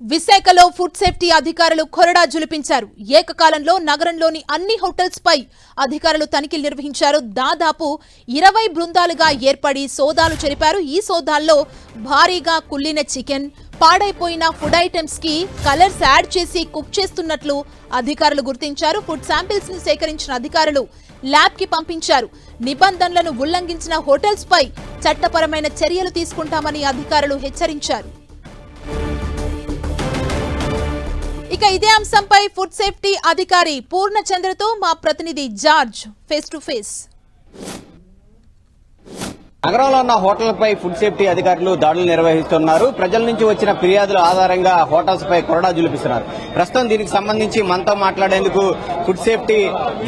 విశాఖలో food safety అధికారులు కొరడా జులిపించారు. ఏకకాలంలో నగరంలోని అన్ని హోటల్స్ పై అధికారులు తనిఖీలు నిర్వహించారు. దాదాపు 20 బృందాలుగా ఏర్పడి సోదాలు జరిపారు. ఈ సోదాల్లో భారీగా కుళ్ళిన చికెన్, పాడైపోయిన ఫుడ్ ఐటమ్స్ కి కలర్స్ యాడ్ చేసి కుక్ చేస్తున్నట్లు అధికారులు గుర్తించారు. ఫుడ్ శాంపిల్స్ ని సేకరించిన అధికారులు ల్యాబ్ కి పంపించారు. నిబంధనలను ఉల్లంఘించిన హోటల్స్ పై చట్టపరమైన చర్యలు తీసుకుంటామని అధికారులు హెచ్చరించారు. ఇక ఇదే అంశంపై ఫుడ్ సేఫ్టీ అధికారి పూర్ణచంద్రతో మా ప్రతినిధి జార్జ్ ఫేస్ టు ఫేస్. నగరంలో ఉన్న హోటళ్లపై ఫుడ్ సేఫ్టీ అధికారులు దాడులు నిర్వహిస్తున్నారు. ప్రజల నుంచి వచ్చిన ఫిర్యాదుల ఆధారంగా హోటల్స్ పై కొరడా జులిపిస్తున్నారు. ప్రస్తుతం దీనికి సంబంధించి మనతో మాట్లాడేందుకు ఫుడ్ సేఫ్టీ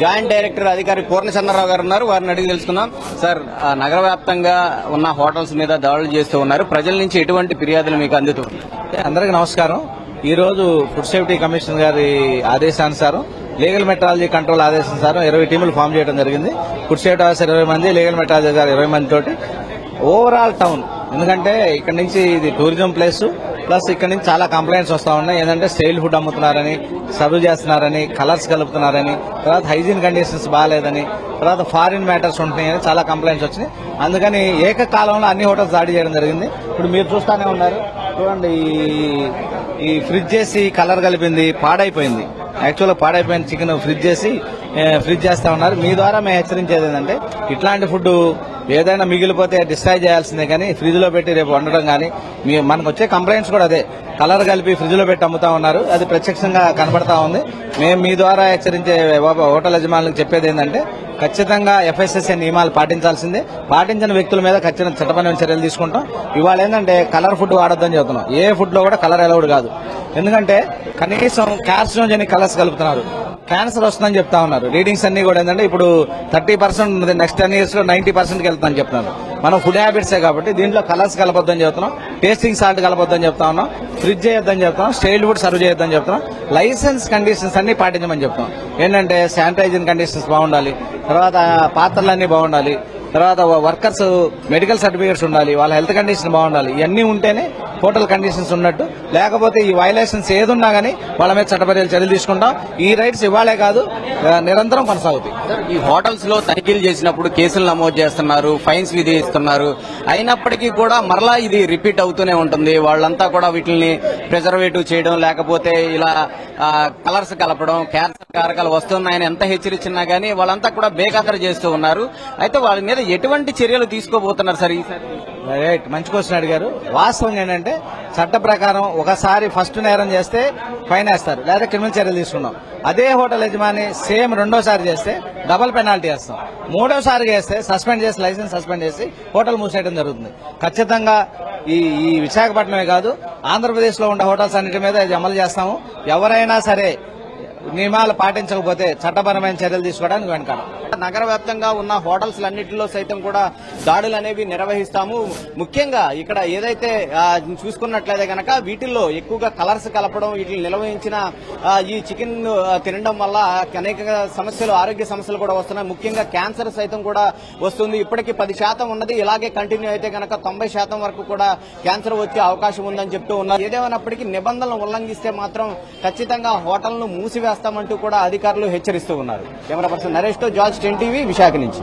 జాయింట్ డైరెక్టర్ అధికారి పూర్ణచంద్రరావు గారు ఉన్నారు. వారిని అడిగి తెలుసుకుందాం. సార్, నగర వ్యాప్తంగా ఉన్న హోటల్స్ మీద దాడులు చేస్తూ ఉన్నారు. ప్రజల నుంచి ఎటువంటి ఫిర్యాదులు మీకు అందుతున్నాయి? అందరికీ నమస్కారం. ఈ రోజు ఫుడ్ సేఫ్టీ కమిషనర్ గారి ఆదేశానుసారం లీగల్ మెట్రాలజీ కంట్రోల్ ఆదేశానుసారం 20 టీములు ఫామ్ చేయడం జరిగింది. ఫుడ్ సేఫ్టీ ఆఫీసర్ 20 మంది, లీగల్ మెట్రాలజీ గారు 20 మంది తోటి ఓవరాల్ టౌన్, ఎందుకంటే ఇక్కడ నుంచి ఇది టూరిజం ప్లేస్ ప్లస్ ఇక్కడ నుంచి చాలా కంప్లైంట్స్ వస్తా ఉన్నాయి. ఏంటంటే స్టైల్ ఫుడ్ అమ్ముతున్నారని, సర్వ్ చేస్తున్నారని, కలర్స్ కలుపుతున్నారని, తర్వాత హైజీన్ కండిషన్స్ బాగాలేదని, తర్వాత ఫారిన్ మ్యాటర్స్ ఉంటున్నాయని చాలా కంప్లైంట్స్ వచ్చినాయి. అందుకని ఏకకాలంలో అన్ని హోటల్స్ దాడి చేయడం జరిగింది. ఇప్పుడు మీరు చూస్తానే ఉన్నారు, చూడండి, ఈ ఫ్రిడ్జ్ చేసి కలర్ కలిపింది పాడైపోయింది. యాక్చువల్గా పాడైపోయిన చికెన్ ఫ్రిడ్జ్ చేస్తా ఉన్నారు. మీ ద్వారా మేము హెచ్చరించేది ఏంటంటే ఇట్లాంటి ఫుడ్ ఏదైనా మిగిలిపోతే డిస్ట్రాయ్ చేయాల్సిందే, కానీ ఫ్రిడ్జ్ లో పెట్టి రేపు వండడం కానీ మనకు వచ్చే కంప్లైంట్స్ కూడా అదే, కలర్ కలిపి ఫ్రిడ్జ్ లో పెట్టి అమ్ముతా ఉన్నారు. అది ప్రత్యక్షంగా కనబడతా ఉంది. మేము మీ ద్వారా హెచ్చరించే హోటల్ యజమానులకు చెప్పేది ఏంటంటే ఖచ్చితంగా ఎఫ్ఎస్ఎస్ఏ నియమాలు పాటించాల్సిందే. పాటించిన వ్యక్తుల మీద ఖచ్చితంగా చట్టపరమైన చర్యలు తీసుకుంటాం. ఇవాళ ఏంటంటే కలర్ ఫుడ్ వాడొద్దని చెబుతున్నాం. ఏ ఫుడ్ లో కూడా కలర్ అలౌడ్ కాదు. ఎందుకంటే కనీసం కార్సినోజెనిక్ కలర్స్ కలుపుతున్నారు, క్యాన్సర్ వస్తుందని చెప్తా ఉన్నారు. రీడింగ్స్ అన్ని కూడా ఏంటంటే ఇప్పుడు 30% ఉంది, నెక్స్ట్ 10 years లో 90% వెళ్తుందని చెప్తున్నారు. మనం ఫుడ్ హ్యాబిట్సే కాబట్టి దీంట్లో కలర్స్ కలపొద్దని చెప్తున్నాం, టేస్టింగ్ సాల్ట్ కలపొద్దని చెప్తా ఉన్నాం, ఫ్రిడ్జ్ చేయొద్దని చెప్తున్నాం, స్టైల్ ఫుడ్ సర్వ్ చేయొద్దని చెప్తున్నాం, లైసెన్స్ కండిషన్స్ అన్ని పాటించమని చెప్తున్నాం. ఏంటంటే శానిటైజింగ్ కండిషన్స్ బాగుండాలి, తర్వాత పాత్రలన్నీ బాగుండాలి, తర్వాత వర్కర్స్ మెడికల్ సర్టిఫికేట్స్ ఉండాలి, వాళ్ళ హెల్త్ కండిషన్ బాగుండాలి. ఇవన్నీ ఉంటేనే హోటల్ కండిషన్స్ ఉన్నట్టు. లేకపోతే ఈ వైలేషన్స్ ఏదున్నా గానీ వాళ్ళ మీద చట్టపరమైన చర్యలు తీసుకుంటాం. ఈ రైట్స్ ఇవ్వాలే కాదు, నిరంతరం కొనసాగుతాయి. ఈ హోటల్స్ లో తనిఖీలు చేసినప్పుడు కేసులు నమోదు చేస్తున్నారు, ఫైన్స్ విధిస్తున్నారు. అయినప్పటికీ కూడా మరలా ఇది రిపీట్ అవుతూనే ఉంటుంది. వాళ్ళంతా కూడా వీటిని ప్రిజర్వేటివ్ చేయడం, లేకపోతే ఇలా కలర్స్ కలపడం, క్యాన్సర్ కారకాలు వస్తున్నాయని ఎంత హెచ్చరించినా గానీ వాళ్ళంతా కూడా బేఖాతరు చేస్తూ ఉన్నారు. అయితే వాళ్ళ మీద ఎటువంటి చర్యలు తీసుకోబోతున్నారు సార్ ఈసారి? రైట్, మంచి క్వశ్చన్ అడిగారు. వాస్తవం ఏంటంటే చట్ట ప్రకారం ఒకసారి ఫస్ట్ నేరం చేస్తే ఫైన్ వేస్తారు, లేదా క్రిమినల్ చర్యలు తీసుకున్నాం. అదే హోటల్ యజమాని సేమ్ రెండోసారి చేస్తే డబుల్ పెనాల్టీ వేస్తాం. మూడోసారి చేస్తే సస్పెండ్ చేసి, లైసెన్స్ సస్పెండ్ చేసి హోటల్ మూసేయడం జరుగుతుంది. ఖచ్చితంగా ఈ విశాఖపట్నమే కాదు, ఆంధ్రప్రదేశ్ లో ఉండే హోటల్స్ అన్నిటి మీద ఇది అమలు చేస్తాము. ఎవరైనా సరే నియమాలు పాటించకపోతే చట్టపరమైన చర్యలు తీసుకోవడానికి వెనకాల. నగర వ్యాప్తంగా ఉన్న హోటల్స్ అన్నింటిలో సైతం కూడా దాడులు అనేవి నిర్వహిస్తాము. ముఖ్యంగా ఇక్కడ ఏదైతే చూసుకున్నట్లయితే కనుక వీటిల్లో ఎక్కువగా కలర్స్ కలపడం, వీటిని నిర్వహించిన ఈ చికెన్ తినడం వల్ల అనేక సమస్యలు, ఆరోగ్య సమస్యలు కూడా వస్తున్నాయి. ముఖ్యంగా క్యాన్సర్ సైతం కూడా వస్తుంది. ఇప్పటికీ 10% ఉన్నది. ఇలాగే కంటిన్యూ అయితే కనుక 90% వరకు కూడా క్యాన్సర్ వచ్చే అవకాశం ఉందని చెప్తూ ఉన్నారు. ఏదేమైనప్పటికీ నిబంధనలు ఉల్లంఘిస్తే మాత్రం ఖచ్చితంగా హోటల్ను మూసివేస్తామంటూ కూడా అధికారులు హెచ్చరిస్తూ ఉన్నారు. కెమెరా పర్సన్ నరేష్ తో జార్జ్, 10 టీవీ, విశాఖ నుంచి.